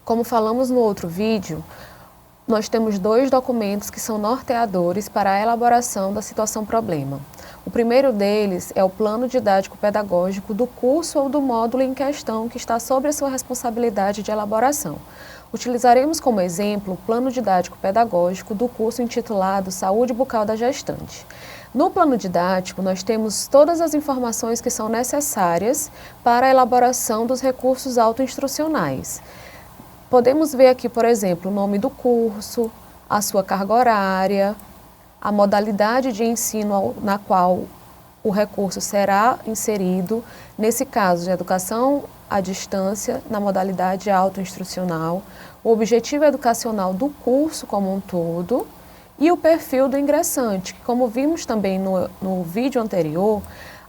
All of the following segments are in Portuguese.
Como falamos no outro vídeo, nós temos dois documentos que são norteadores para a elaboração da situação-problema. O primeiro deles é o plano didático-pedagógico do curso ou do módulo em questão que está sob a sua responsabilidade de elaboração. Utilizaremos como exemplo o plano didático-pedagógico do curso intitulado Saúde Bucal da Gestante. No plano didático, nós temos todas as informações que são necessárias para a elaboração dos recursos autoinstrucionais. Podemos ver aqui, por exemplo, o nome do curso, a sua carga horária, a modalidade de ensino na qual o recurso será inserido, nesse caso de educação à distância, na modalidade autoinstrucional, o objetivo educacional do curso como um todo e o perfil do ingressante, que como vimos também no vídeo anterior,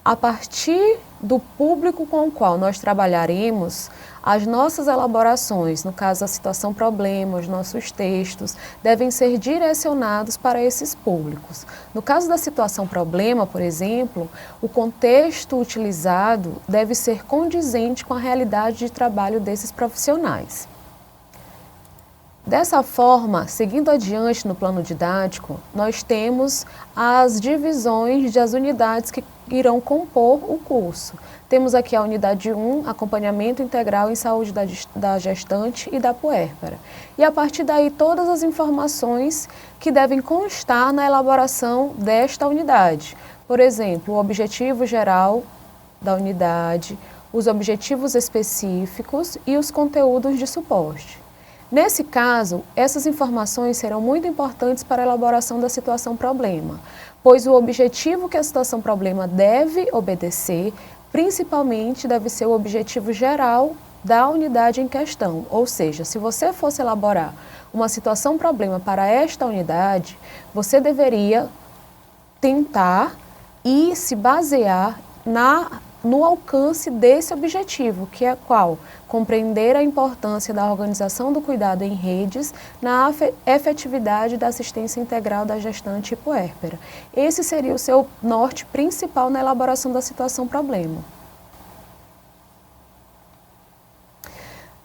a partir do público com o qual nós trabalharemos, as nossas elaborações, no caso da situação-problema, os nossos textos, devem ser direcionados para esses públicos. No caso da situação-problema, por exemplo, o contexto utilizado deve ser condizente com a realidade de trabalho desses profissionais. Dessa forma, seguindo adiante no plano didático, nós temos as divisões das unidades que irão compor o curso. Temos aqui a unidade 1, acompanhamento integral em saúde da gestante e da puérpera. E a partir daí todas as informações que devem constar na elaboração desta unidade. Por exemplo, o objetivo geral da unidade, os objetivos específicos e os conteúdos de suporte. Nesse caso, essas informações serão muito importantes para a elaboração da situação-problema, pois o objetivo que a situação-problema deve obedecer, principalmente, deve ser o objetivo geral da unidade em questão. Ou seja, se você fosse elaborar uma situação-problema para esta unidade, você tentar e se basear no alcance desse objetivo, que é qual? Compreender a importância da organização do cuidado em redes na efetividade da assistência integral da gestante e puérpera. Esse seria o seu norte principal na elaboração da situação-problema.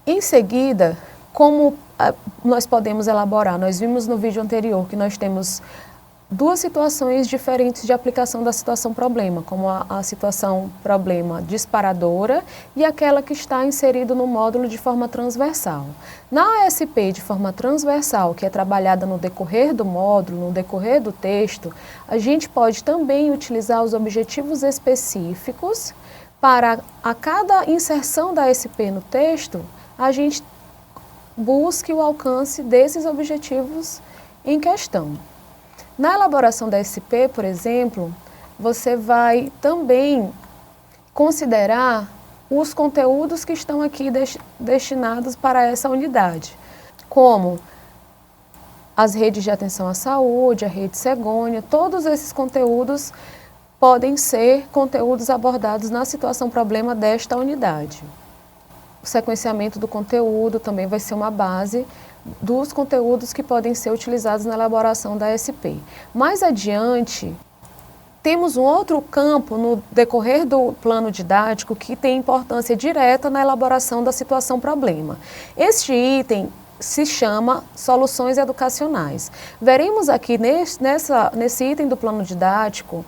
Em seguida, como nós podemos elaborar? Nós vimos no vídeo anterior que nós temos duas situações diferentes de aplicação da situação-problema, como a situação-problema disparadora e aquela que está inserida no módulo de forma transversal. Na ASP de forma transversal, que é trabalhada no decorrer do módulo, no decorrer do texto, a gente pode também utilizar os objetivos específicos para a cada inserção da ASP no texto, a gente busque o alcance desses objetivos em questão. Na elaboração da SP, por exemplo, você vai também considerar os conteúdos que estão aqui destinados para essa unidade, como as redes de atenção à saúde, a rede Cegônia, todos esses conteúdos podem ser conteúdos abordados na situação-problema desta unidade. O sequenciamento do conteúdo também vai ser uma base dos conteúdos que podem ser utilizados na elaboração da SP. Mais adiante, temos um outro campo no decorrer do plano didático que tem importância direta na elaboração da situação-problema. Este item se chama soluções educacionais. Veremos aqui nesse item do plano didático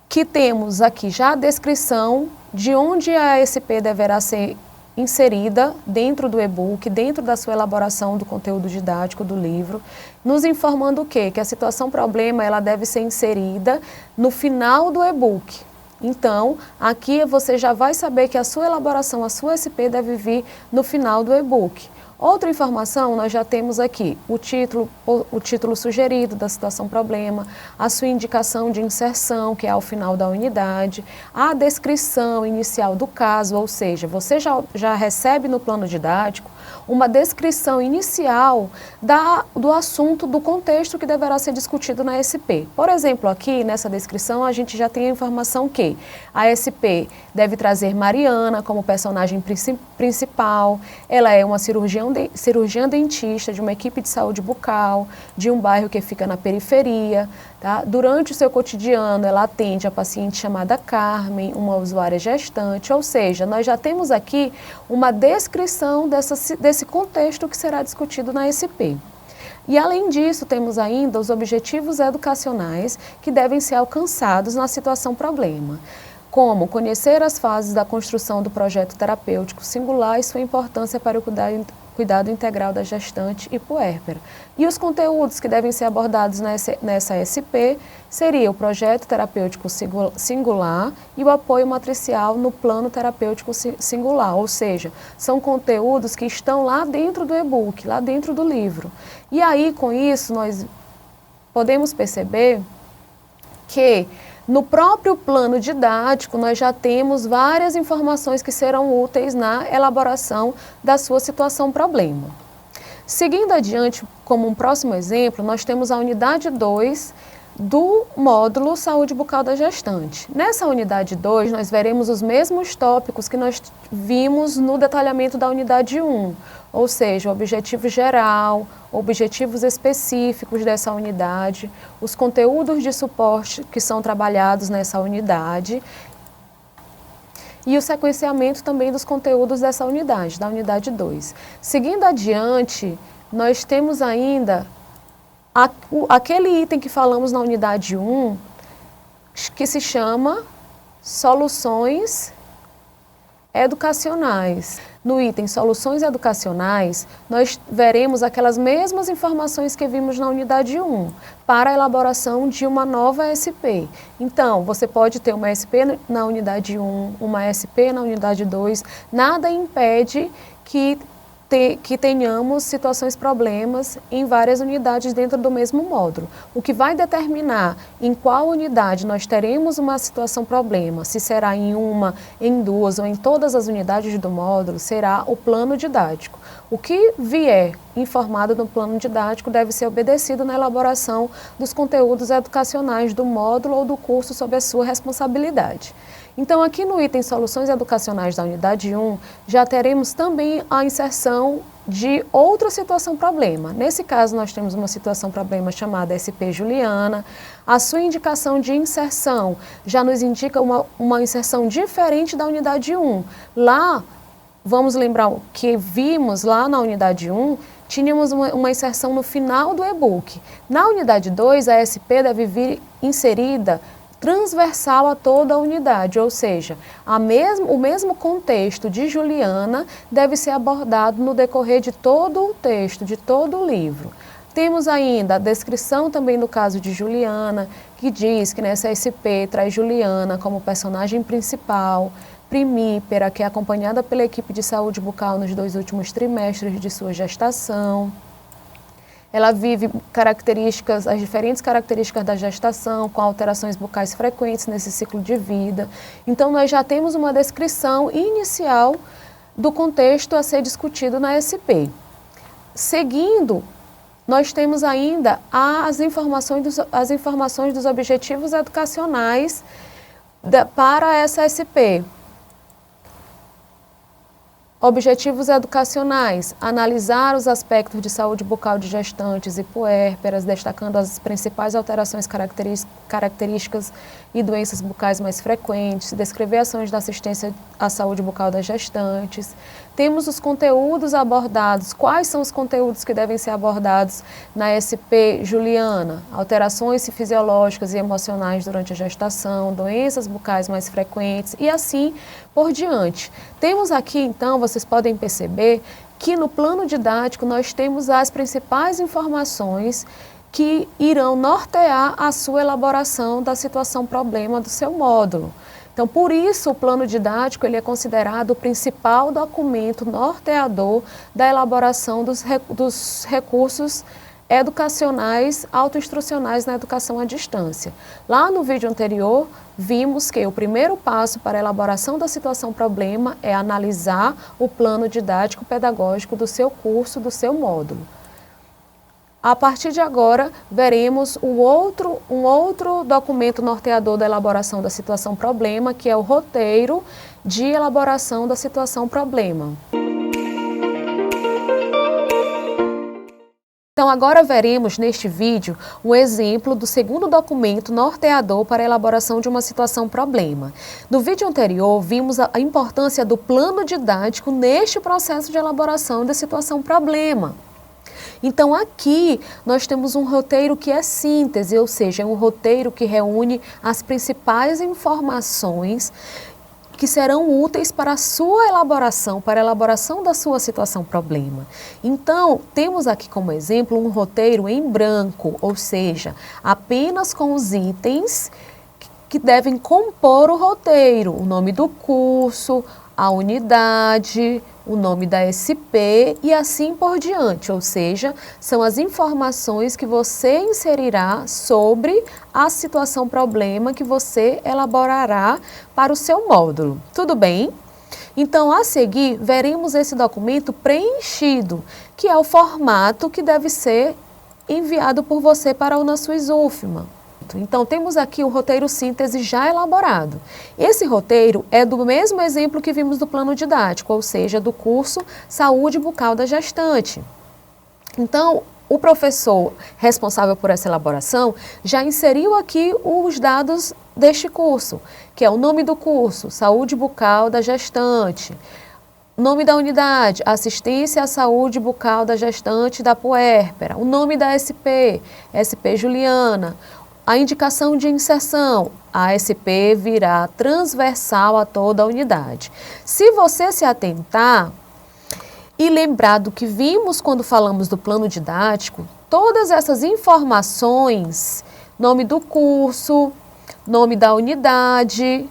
que temos aqui já a descrição de onde a SP deverá ser inserida dentro do e-book, dentro da sua elaboração do conteúdo didático do livro, nos informando o quê? Que a situação-problema ela deve ser inserida no final do e-book. Então, aqui você já vai saber que a sua elaboração, a sua SP deve vir no final do e-book. Outra informação, nós já temos aqui o título sugerido da situação-problema, a sua indicação de inserção, que é ao final da unidade, a descrição inicial do caso, ou seja, você já recebe no plano didático uma descrição inicial do assunto, do contexto que deverá ser discutido na SP. Por exemplo, aqui nessa descrição a gente já tem a informação que a SP deve trazer Mariana como personagem principal, ela é uma cirurgiã cirurgiã dentista de uma equipe de saúde bucal, de um bairro que fica na periferia. Tá? Durante o seu cotidiano, ela atende a paciente chamada Carmen, uma usuária gestante, ou seja, nós já temos aqui uma descrição desse contexto que será discutido na SP. E além disso, temos ainda os objetivos educacionais que devem ser alcançados na situação problema, como conhecer as fases da construção do projeto terapêutico singular e sua importância para o cuidado integral da gestante e puérpera. E os conteúdos que devem ser abordados nessa SP seria o projeto terapêutico singular e o apoio matricial no plano terapêutico singular, ou seja, são conteúdos que estão lá dentro do e-book, lá dentro do livro. E aí, com isso, nós podemos perceber que no próprio plano didático, nós já temos várias informações que serão úteis na elaboração da sua situação-problema. Seguindo adiante, como um próximo exemplo, nós temos a unidade 2 do módulo Saúde Bucal da Gestante. Nessa unidade 2, nós veremos os mesmos tópicos que nós vimos no detalhamento da unidade 1, ou seja, o objetivo geral, objetivos específicos dessa unidade, os conteúdos de suporte que são trabalhados nessa unidade e o sequenciamento também dos conteúdos dessa unidade, da unidade 2. Seguindo adiante, nós temos ainda aquele item que falamos na unidade 1, que se chama Soluções Educacionais. No item Soluções Educacionais, nós veremos aquelas mesmas informações que vimos na unidade 1, para a elaboração de uma nova SP. Então, você pode ter uma SP na unidade 1, uma SP na unidade 2, nada impede que tenhamos situações problemas em várias unidades dentro do mesmo módulo. O que vai determinar em qual unidade nós teremos uma situação problema, se será em uma, em duas ou em todas as unidades do módulo, será o plano didático. O que vier informado no plano didático deve ser obedecido na elaboração dos conteúdos educacionais do módulo ou do curso sob a sua responsabilidade. Então, aqui no item Soluções Educacionais da unidade 1, já teremos também a inserção de outra situação-problema. Nesse caso, nós temos uma situação-problema chamada SP Juliana. A sua indicação de inserção já nos indica uma inserção diferente da unidade 1. Lá, vamos lembrar o que vimos lá na unidade 1, tínhamos uma inserção no final do e-book. Na unidade 2, a SP deve vir inserida transversal a toda a unidade, ou seja, o mesmo contexto de Juliana deve ser abordado no decorrer de todo o texto, de todo o livro. Temos ainda a descrição também do caso de Juliana, que diz que nessa SP traz Juliana como personagem principal, primípera, que é acompanhada pela equipe de saúde bucal nos 2 últimos trimestres de sua gestação. Ela vive as diferentes características da gestação, com alterações bucais frequentes nesse ciclo de vida. Então, nós já temos uma descrição inicial do contexto a ser discutido na SP. Seguindo, nós temos ainda as informações dos objetivos educacionais para essa SP. Objetivos educacionais: analisar os aspectos de saúde bucal de gestantes e puérperas, destacando as principais alterações características e doenças bucais mais frequentes, descrever ações da assistência à saúde bucal das gestantes. Temos os conteúdos abordados. Quais são os conteúdos que devem ser abordados na SP Juliana? Alterações fisiológicas e emocionais durante a gestação, doenças bucais mais frequentes e assim por diante. Temos aqui, então, vocês podem perceber que no plano didático nós temos as principais informações que irão nortear a sua elaboração da situação-problema do seu módulo. Então, por isso, o plano didático ele é considerado o principal documento norteador da elaboração dos recursos educacionais autoinstrucionais na educação à distância. Lá no vídeo anterior, vimos que o primeiro passo para a elaboração da situação-problema é analisar o plano didático pedagógico do seu curso, do seu módulo. A partir de agora, veremos um outro documento norteador da elaboração da situação-problema, que é o roteiro de elaboração da situação-problema. Então, agora veremos neste vídeo um exemplo do segundo documento norteador para a elaboração de uma situação-problema. No vídeo anterior, vimos a importância do plano didático neste processo de elaboração da situação-problema. Então, aqui nós temos um roteiro que é síntese, ou seja, é um roteiro que reúne as principais informações que serão úteis para a sua elaboração, para a elaboração da sua situação-problema. Então, temos aqui como exemplo um roteiro em branco, ou seja, apenas com os itens que devem compor o roteiro, o nome do curso, a unidade, o nome da SP e assim por diante, ou seja, são as informações que você inserirá sobre a situação-problema que você elaborará para o seu módulo. Tudo bem? Então, a seguir, veremos esse documento preenchido, que é o formato que deve ser enviado por você para o Unasul UFMA. Então, temos aqui o roteiro síntese já elaborado. Esse roteiro é do mesmo exemplo que vimos do plano didático, ou seja, do curso Saúde Bucal da Gestante. Então, o professor responsável por essa elaboração já inseriu aqui os dados deste curso, que é o nome do curso, Saúde Bucal da Gestante, nome da unidade, Assistência à Saúde Bucal da Gestante da Puérpera, o nome da SP, SP Juliana, a indicação de inserção, a SP virá transversal a toda a unidade. Se você se atentar e lembrar do que vimos quando falamos do plano didático, todas essas informações, nome do curso, nome da unidade,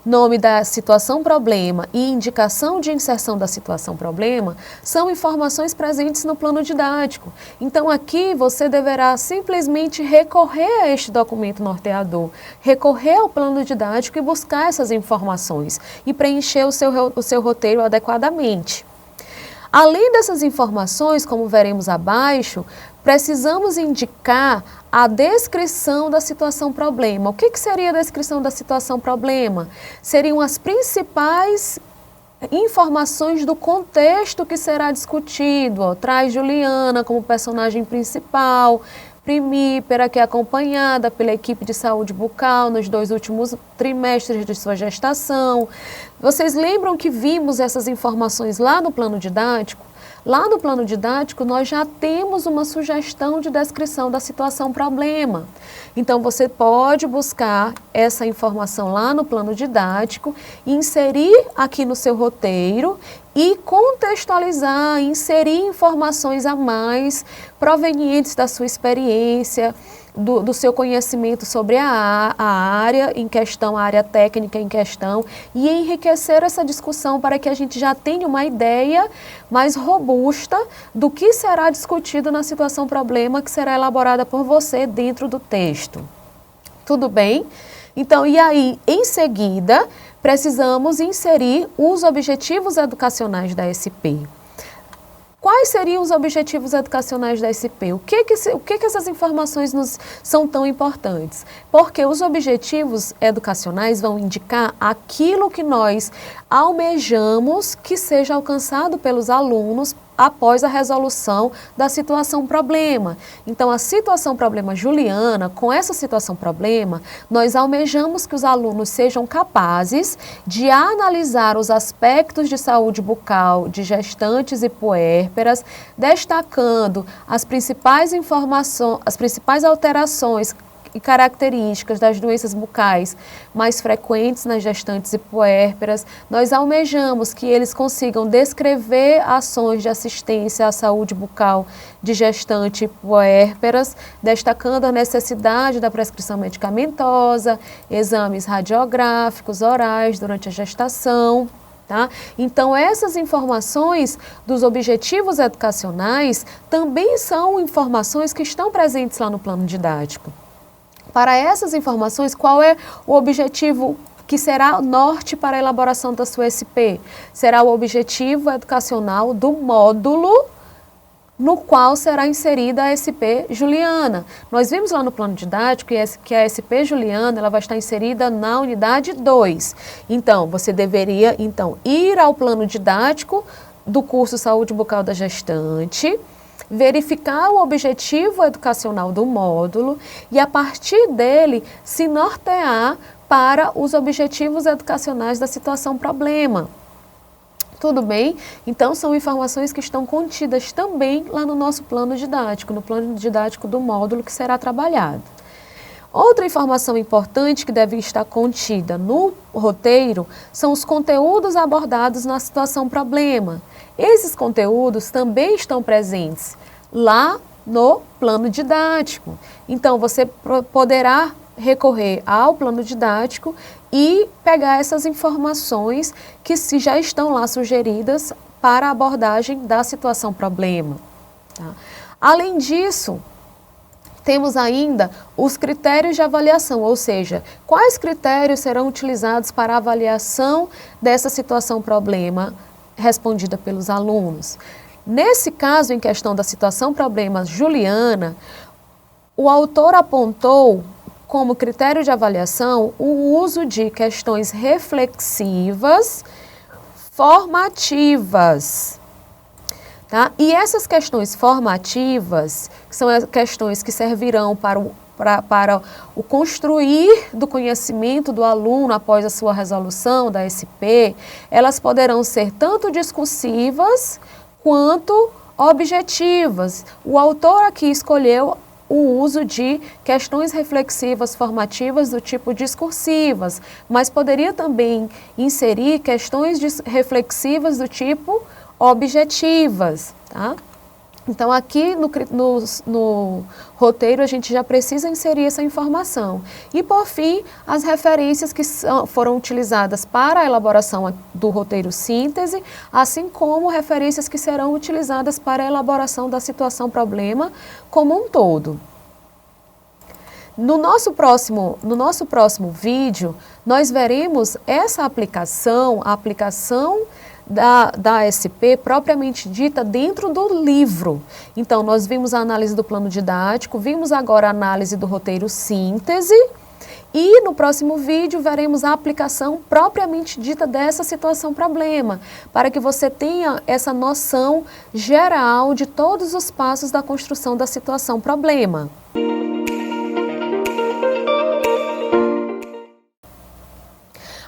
nome da situação-problema e indicação de inserção da situação-problema são informações presentes no plano didático. Então, aqui você deverá simplesmente recorrer a este documento norteador, recorrer ao plano didático e buscar essas informações e preencher o seu roteiro adequadamente. Além dessas informações, como veremos abaixo, precisamos indicar a descrição da situação-problema. O que seria a descrição da situação-problema? Seriam as principais informações do contexto que será discutido. Traz Juliana como personagem principal, primípera, que é acompanhada pela equipe de saúde bucal nos 2 últimos trimestres de sua gestação. Vocês lembram que vimos essas informações lá no plano didático? Lá no plano didático, nós já temos uma sugestão de descrição da situação-problema. Então, você pode buscar essa informação lá no plano didático, inserir aqui no seu roteiro e contextualizar, inserir informações a mais provenientes da sua experiência, do seu conhecimento sobre a área em questão, a área técnica em questão, e enriquecer essa discussão para que a gente já tenha uma ideia mais robusta do que será discutido na situação-problema que será elaborada por você dentro do texto. Tudo bem? Então, e aí, em seguida, precisamos inserir os objetivos educacionais da SP. Quais seriam os objetivos educacionais da SP? O que essas informações são tão importantes? Porque os objetivos educacionais vão indicar aquilo que nós almejamos que seja alcançado pelos alunos após a resolução da situação-problema. Então, a situação-problema Juliana, com essa situação-problema, nós almejamos que os alunos sejam capazes de analisar os aspectos de saúde bucal de gestantes e puérperas, destacando as principais informações, as principais alterações e características das doenças bucais mais frequentes nas gestantes e puérperas. Nós almejamos que eles consigam descrever ações de assistência à saúde bucal de gestante e puérperas, destacando a necessidade da prescrição medicamentosa, exames radiográficos orais durante a gestação. Tá? Então, essas informações dos objetivos educacionais também são informações que estão presentes lá no plano didático. Para essas informações, qual é o objetivo que será o norte para a elaboração da sua SP? Será o objetivo educacional do módulo no qual será inserida a SP Juliana. Nós vimos lá no plano didático que a SP Juliana ela vai estar inserida na unidade 2. Então, você deveria ir ao plano didático do curso Saúde Bucal da Gestante, verificar o objetivo educacional do módulo e, a partir dele, se nortear para os objetivos educacionais da situação problema. Tudo bem? Então, são informações que estão contidas também lá no nosso plano didático, no plano didático do módulo que será trabalhado. Outra informação importante que deve estar contida no roteiro são os conteúdos abordados na situação problema. Esses conteúdos também estão presentes lá no plano didático. Então, você poderá recorrer ao plano didático e pegar essas informações que já estão lá sugeridas para a abordagem da situação problema. Tá? Além disso, temos ainda os critérios de avaliação, ou seja, quais critérios serão utilizados para a avaliação dessa situação problema respondida pelos alunos. Nesse caso, em questão da situação problema juliana, o autor apontou como critério de avaliação o uso de questões reflexivas, formativas. Tá? E essas questões formativas, que são as questões que servirão para o construir do conhecimento do aluno após a sua resolução da SP, elas poderão ser tanto discursivas quanto objetivas. O autor aqui escolheu o uso de questões reflexivas formativas do tipo discursivas, mas poderia também inserir questões reflexivas do tipo objetivas, tá? Então, aqui no roteiro, a gente já precisa inserir essa informação. E, por fim, as referências que foram utilizadas para a elaboração do roteiro síntese, assim como referências que serão utilizadas para a elaboração da situação problema como um todo. No nosso próximo vídeo, nós veremos essa aplicação, a aplicação da SP propriamente dita dentro do livro. Então, nós vimos a análise do plano didático, vimos agora a análise do roteiro síntese e no próximo vídeo veremos a aplicação propriamente dita dessa situação problema, para que você tenha essa noção geral de todos os passos da construção da situação problema.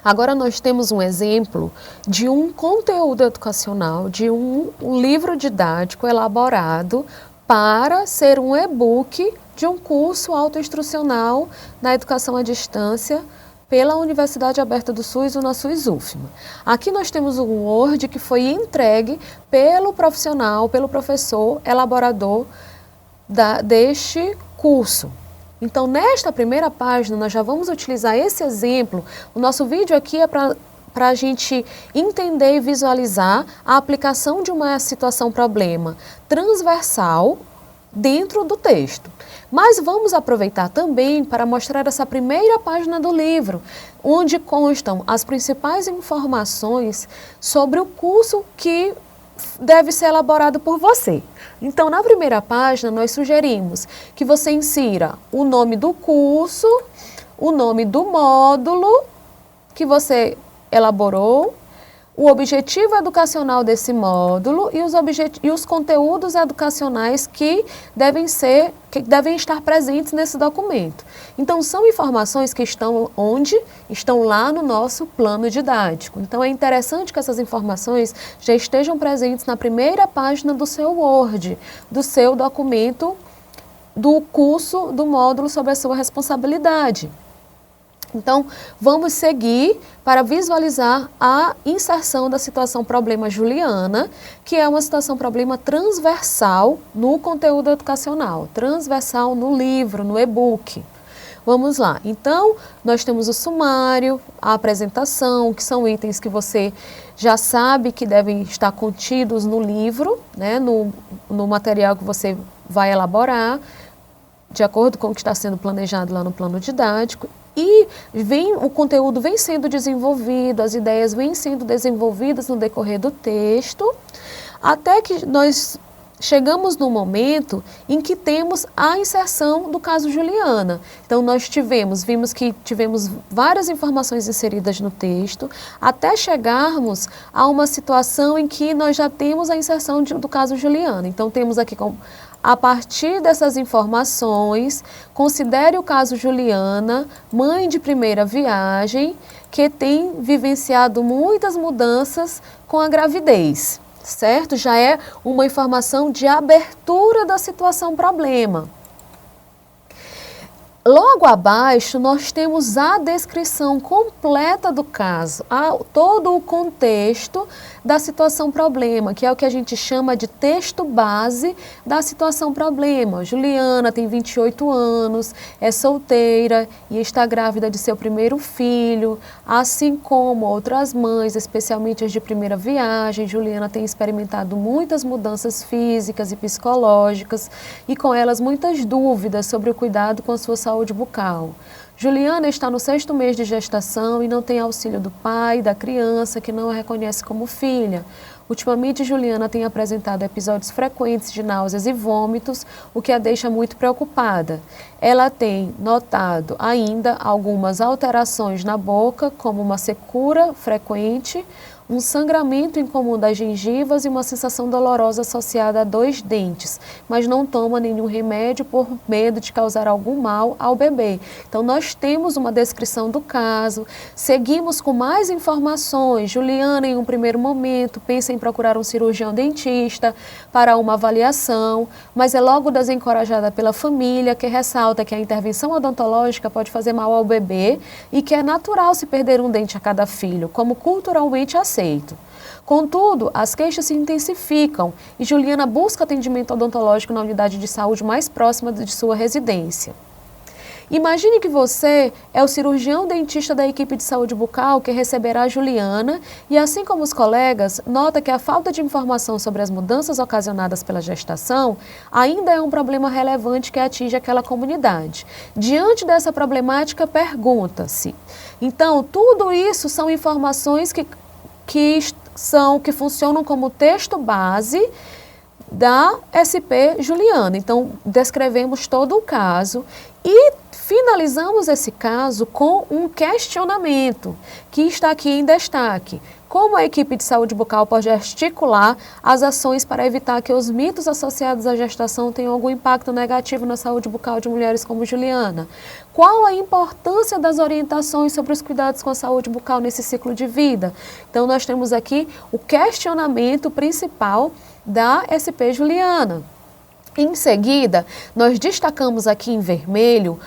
Agora nós temos um exemplo de um conteúdo educacional, de um livro didático elaborado para ser um e-book de um curso autoinstrucional na educação à distância pela Universidade Aberta do SUS, o NASUS UFMA. Aqui nós temos um Word que foi entregue pelo profissional, pelo professor elaborador deste curso. Então, nesta primeira página, nós já vamos utilizar esse exemplo. O nosso vídeo aqui é para a gente entender e visualizar a aplicação de uma situação problema transversal dentro do texto. Mas vamos aproveitar também para mostrar essa primeira página do livro, onde constam as principais informações sobre o curso que deve ser elaborado por você. Então, na primeira página, nós sugerimos que você insira o nome do curso, o nome do módulo que você elaborou, o objetivo educacional desse módulo e os conteúdos educacionais que devem estar presentes nesse documento. Então, são informações que estão onde? Estão lá no nosso plano didático. Então, é interessante que essas informações já estejam presentes na primeira página do seu Word, do seu documento, do curso, do módulo sobre a sua responsabilidade. Então, vamos seguir para visualizar a inserção da situação problema juliana, que é uma situação problema transversal no conteúdo educacional, transversal no livro, no e-book. Vamos lá. Então, nós temos o sumário, a apresentação, que são itens que você já sabe que devem estar contidos no livro, né, no material que você vai elaborar, de acordo com o que está sendo planejado lá no plano didático. E o conteúdo vem sendo desenvolvido, as ideias vêm sendo desenvolvidas no decorrer do texto, até que nós chegamos no momento em que temos a inserção do caso Juliana. Então, vimos que tivemos várias informações inseridas no texto, até chegarmos a uma situação em que nós já temos a inserção do caso Juliana. Então, temos aqui, a partir dessas informações, considere o caso Juliana, mãe de primeira viagem, que tem vivenciado muitas mudanças com a gravidez. Certo? Já é uma informação de abertura da situação problema. Logo abaixo, nós temos a descrição completa do caso, todo o contexto da situação problema, que é o que a gente chama de texto base da situação problema. Juliana tem 28 anos, é solteira e está grávida de seu primeiro filho, assim como outras mães, especialmente as de primeira viagem. Juliana tem experimentado muitas mudanças físicas e psicológicas e com elas muitas dúvidas sobre o cuidado com a sua saúde bucal. Juliana está no 6º mês de gestação e não tem auxílio do pai, da criança, que não a reconhece como filha. Ultimamente, Juliana tem apresentado episódios frequentes de náuseas e vômitos, o que a deixa muito preocupada. Ela tem notado ainda algumas alterações na boca, como uma secura frequente, um sangramento incomum das gengivas e uma sensação dolorosa associada a 2 dentes, mas não toma nenhum remédio por medo de causar algum mal ao bebê. Então, nós temos uma descrição do caso, seguimos com mais informações. Juliana, em um primeiro momento, pensa em procurar um cirurgião dentista para uma avaliação, mas é logo desencorajada pela família, que ressalta que a intervenção odontológica pode fazer mal ao bebê e que é natural se perder um dente a cada filho, como culturalmente aceito. Contudo, as queixas se intensificam e Juliana busca atendimento odontológico na unidade de saúde mais próxima de sua residência. Imagine que você é o cirurgião dentista da equipe de saúde bucal que receberá a Juliana e, assim como os colegas, nota que a falta de informação sobre as mudanças ocasionadas pela gestação ainda é um problema relevante que atinge aquela comunidade. Diante dessa problemática, pergunta-se. Então, tudo isso são informações que funcionam como texto base da SP Juliana. Então, descrevemos todo o caso e finalizamos esse caso com um questionamento que está aqui em destaque. Como a equipe de saúde bucal pode articular as ações para evitar que os mitos associados à gestação tenham algum impacto negativo na saúde bucal de mulheres como Juliana? Qual a importância das orientações sobre os cuidados com a saúde bucal nesse ciclo de vida? Então, nós temos aqui o questionamento principal da SP Juliana. Em seguida, nós destacamos aqui em vermelho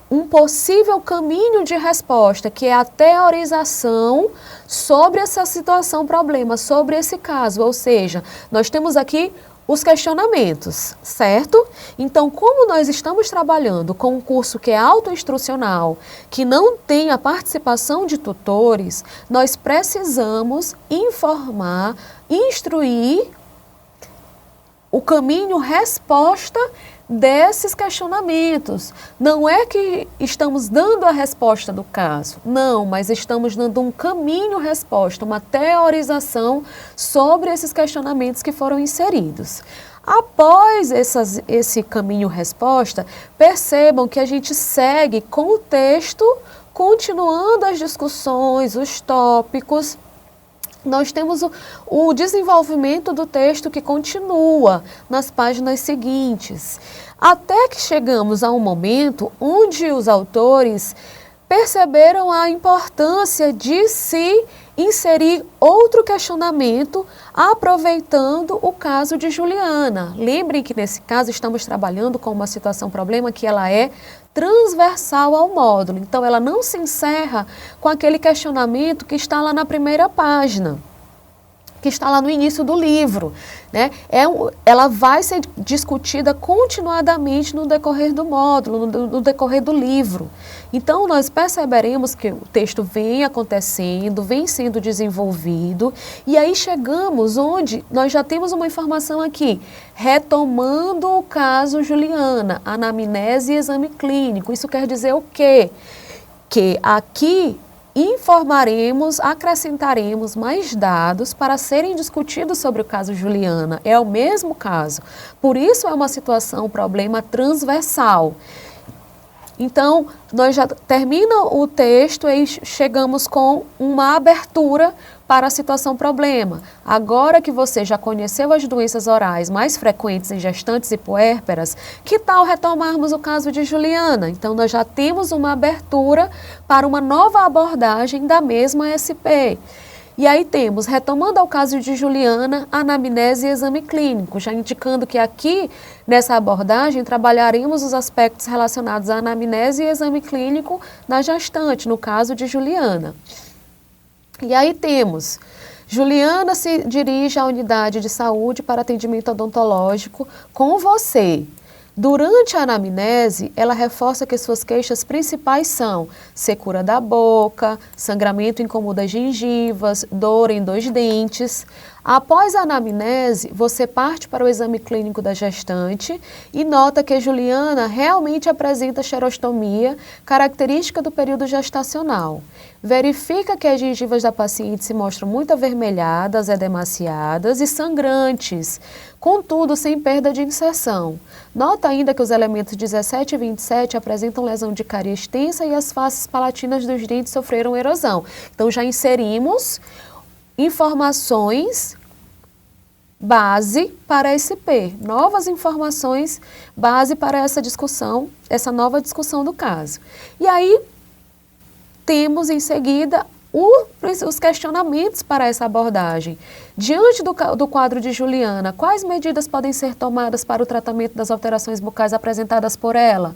um possível caminho de resposta, que é a teorização sobre essa situação problema, sobre esse caso. Ou seja, nós temos aqui os questionamentos, certo? Então, como nós estamos trabalhando com um curso que é autoinstrucional, que não tem a participação de tutores, nós precisamos informar, instruir o caminho resposta desses questionamentos. Não é que estamos dando a resposta do caso, não, mas estamos dando um caminho resposta, uma teorização sobre esses questionamentos que foram inseridos. Após esse caminho resposta, percebam que a gente segue com o texto, continuando as discussões, os tópicos. Nós temos o desenvolvimento do texto que continua nas páginas seguintes, até que chegamos a um momento onde os autores perceberam a importância de se inserir outro questionamento aproveitando o caso de Juliana. Lembrem que nesse caso estamos trabalhando com uma situação problema que ela é transversal ao módulo. Então, ela não se encerra com aquele questionamento que está lá na primeira página, que está lá no início do livro, né? Ela vai ser discutida continuadamente no decorrer do módulo, no decorrer do livro. Então, nós perceberemos que o texto vem acontecendo, vem sendo desenvolvido, e aí chegamos onde nós já temos uma informação aqui, retomando o caso Juliana, anamnese e exame clínico. Isso quer dizer o quê? Que aqui informaremos, acrescentaremos mais dados para serem discutidos sobre o caso Juliana. É o mesmo caso. Por isso é uma situação, um problema transversal. Então, nós já termina o texto e chegamos com uma abertura para a situação problema. Agora que você já conheceu as doenças orais mais frequentes em gestantes e puérperas, que tal retomarmos o caso de Juliana? Então, nós já temos uma abertura para uma nova abordagem da mesma SP. E aí temos, retomando ao caso de Juliana, anamnese e exame clínico, já indicando que aqui, nessa abordagem, trabalharemos os aspectos relacionados à anamnese e exame clínico da gestante, no caso de Juliana. E aí temos, Juliana se dirige à unidade de saúde para atendimento odontológico com você. Durante a anamnese, ela reforça que suas queixas principais são secura da boca, sangramento incomum das gengivas, dor em 2 dentes. Após a anamnese, você parte para o exame clínico da gestante e nota que Juliana realmente apresenta xerostomia, característica do período gestacional. Verifica que as gengivas da paciente se mostram muito avermelhadas, edemaciadas e sangrantes, contudo sem perda de inserção. Nota ainda que os elementos 17 e 27 apresentam lesão de cárie extensa e as faces palatinas dos dentes sofreram erosão. Então já inserimos informações base para a SP, novas informações base para essa discussão, essa nova discussão do caso. E aí temos em seguida os questionamentos para essa abordagem. Diante do quadro de Juliana, quais medidas podem ser tomadas para o tratamento das alterações bucais apresentadas por ela?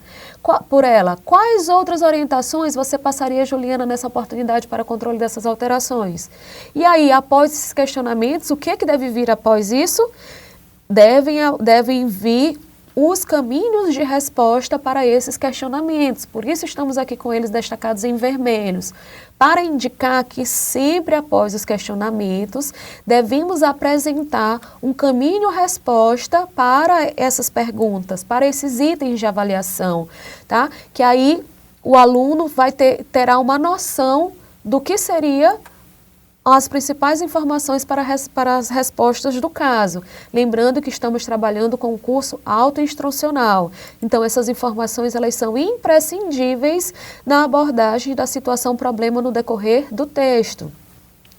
Quais outras orientações você passaria a Juliana nessa oportunidade para controle dessas alterações? E aí, após esses questionamentos, o que deve vir após isso? Devem vir os caminhos de resposta para esses questionamentos. Por isso estamos aqui com eles destacados em vermelhos, para indicar que sempre após os questionamentos devemos apresentar um caminho-resposta para essas perguntas, para esses itens de avaliação, tá? Que aí o aluno terá uma noção do que seria as principais informações para as respostas do caso. Lembrando que estamos trabalhando com um curso autoinstrucional. Então, essas informações elas são imprescindíveis na abordagem da situação problema no decorrer do texto.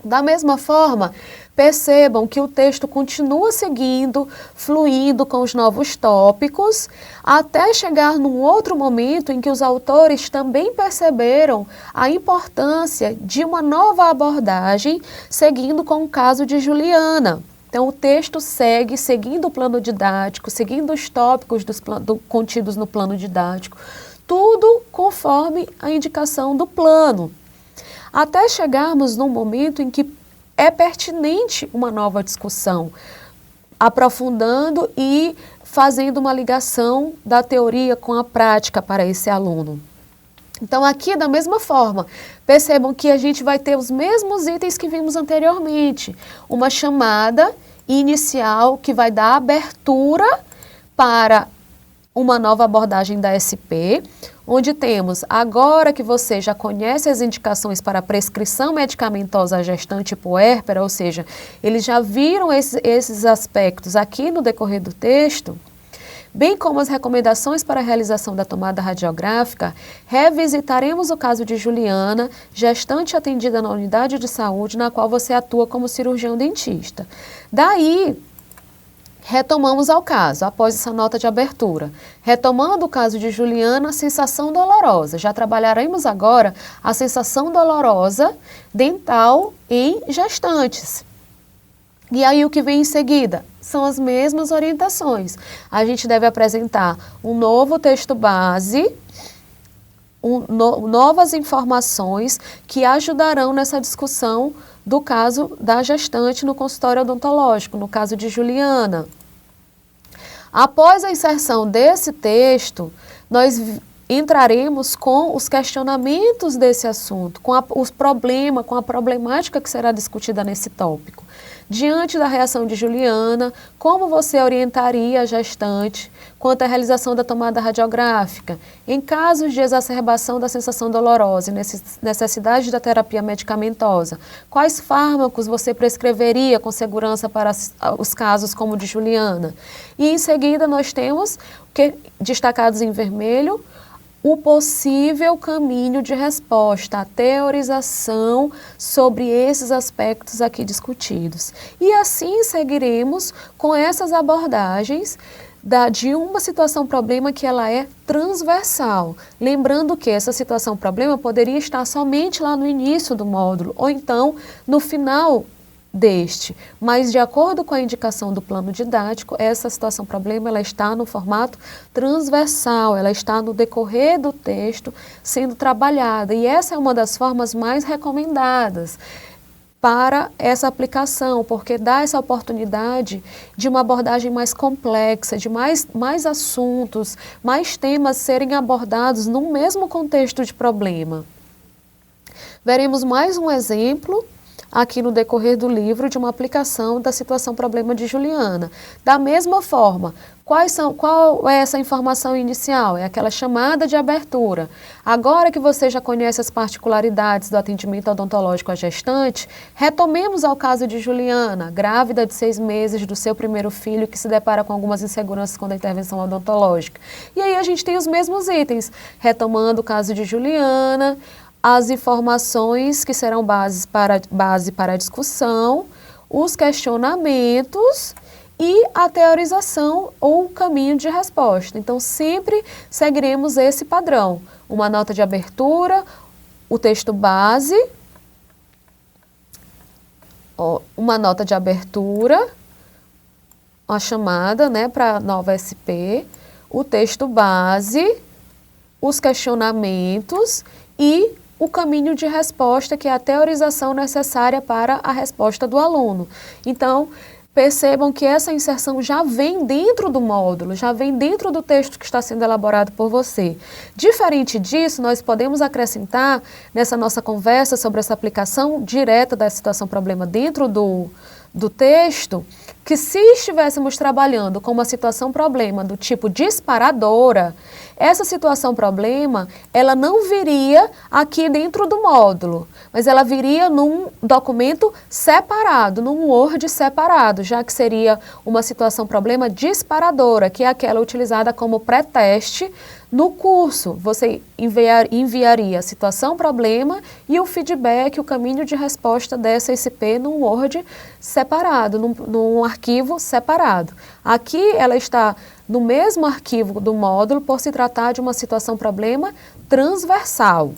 Da mesma forma, percebam que o texto continua seguindo, fluindo com os novos tópicos, até chegar num outro momento em que os autores também perceberam a importância de uma nova abordagem, seguindo com o caso de Juliana. Então, o texto segue, seguindo o plano didático, seguindo os tópicos contidos no plano didático, tudo conforme a indicação do plano. Até chegarmos num momento em que é pertinente uma nova discussão, aprofundando e fazendo uma ligação da teoria com a prática para esse aluno. Então, aqui, da mesma forma, percebam que a gente vai ter os mesmos itens que vimos anteriormente. Uma chamada inicial que vai dar abertura para uma nova abordagem da SP, onde temos, agora que você já conhece as indicações para a prescrição medicamentosa à gestante puérpera, ou seja, eles já viram esses aspectos aqui no decorrer do texto, bem como as recomendações para a realização da tomada radiográfica, revisitaremos o caso de Juliana, gestante atendida na unidade de saúde, na qual você atua como cirurgião dentista. Daí, retomamos ao caso, após essa nota de abertura. Retomando o caso de Juliana, a sensação dolorosa. Já trabalharemos agora a sensação dolorosa dental em gestantes. E aí o que vem em seguida? São as mesmas orientações. A gente deve apresentar um novo texto base, novas informações que ajudarão nessa discussão do caso da gestante no consultório odontológico, no caso de Juliana. Após a inserção desse texto, nós entraremos com os questionamentos desse assunto, com os problemas, com a problemática que será discutida nesse tópico. Diante da reação de Juliana, como você orientaria a gestante quanto à realização da tomada radiográfica? Em casos de exacerbação da sensação dolorosa e necessidade da terapia medicamentosa, quais fármacos você prescreveria com segurança para os casos como o de Juliana? E em seguida nós temos, destacados em vermelho, o possível caminho de resposta, a teorização sobre esses aspectos aqui discutidos. E assim seguiremos com essas abordagens de uma situação-problema que ela é transversal. Lembrando que essa situação-problema poderia estar somente lá no início do módulo, ou então no final deste, mas de acordo com a indicação do plano didático, essa situação-problema ela está no formato transversal, ela está no decorrer do texto sendo trabalhada, e essa é uma das formas mais recomendadas para essa aplicação, porque dá essa oportunidade de uma abordagem mais complexa, de mais assuntos, mais temas serem abordados no mesmo contexto de problema. Veremos mais um exemplo aqui no decorrer do livro de uma aplicação da situação-problema de Juliana. Da mesma forma, qual é essa informação inicial? É aquela chamada de abertura. Agora que você já conhece as particularidades do atendimento odontológico à gestante, retomemos ao caso de Juliana, grávida de 6 meses do seu primeiro filho, que se depara com algumas inseguranças com a intervenção odontológica. E aí a gente tem os mesmos itens, retomando o caso de Juliana, as informações que serão base para a discussão, os questionamentos e a teorização ou o caminho de resposta. Então, sempre seguiremos esse padrão. Uma nota de abertura, o texto base, uma nota de abertura, a chamada, né, para a nova SP, o texto base, os questionamentos e o caminho de resposta, que é a teorização necessária para a resposta do aluno. Então, percebam que essa inserção já vem dentro do módulo, já vem dentro do texto que está sendo elaborado por você. Diferente disso, nós podemos acrescentar nessa nossa conversa sobre essa aplicação direta da situação-problema dentro do texto, que se estivéssemos trabalhando com uma situação-problema do tipo disparadora, essa situação-problema, ela não viria aqui dentro do módulo, mas ela viria num documento separado, num Word separado, já que seria uma situação-problema disparadora, que é aquela utilizada como pré-teste no curso. Você enviaria a situação-problema e o feedback, o caminho de resposta dessa SP num Word separado, num arquivo separado. Aqui ela está no mesmo arquivo do módulo por se tratar de uma situação-problema transversal.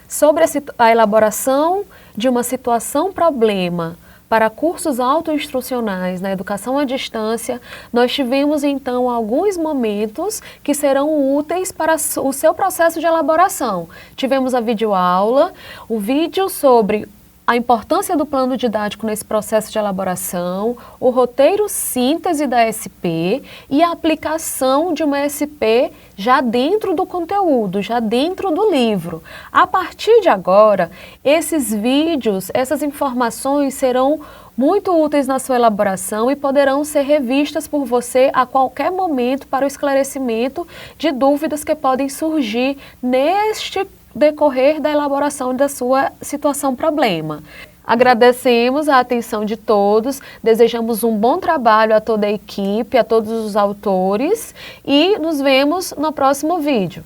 Sobre a elaboração de uma situação-problema para cursos autoinstrucionais na educação à distância, nós tivemos então alguns momentos que serão úteis para o seu processo de elaboração. Tivemos a videoaula, o vídeo sobre a importância do plano didático nesse processo de elaboração, o roteiro síntese da SP e a aplicação de uma SP já dentro do conteúdo, já dentro do livro. A partir de agora, esses vídeos, essas informações serão muito úteis na sua elaboração e poderão ser revistas por você a qualquer momento para o esclarecimento de dúvidas que podem surgir neste decorrer da elaboração da sua situação-problema. Agradecemos a atenção de todos, desejamos um bom trabalho a toda a equipe, a todos os autores e nos vemos no próximo vídeo.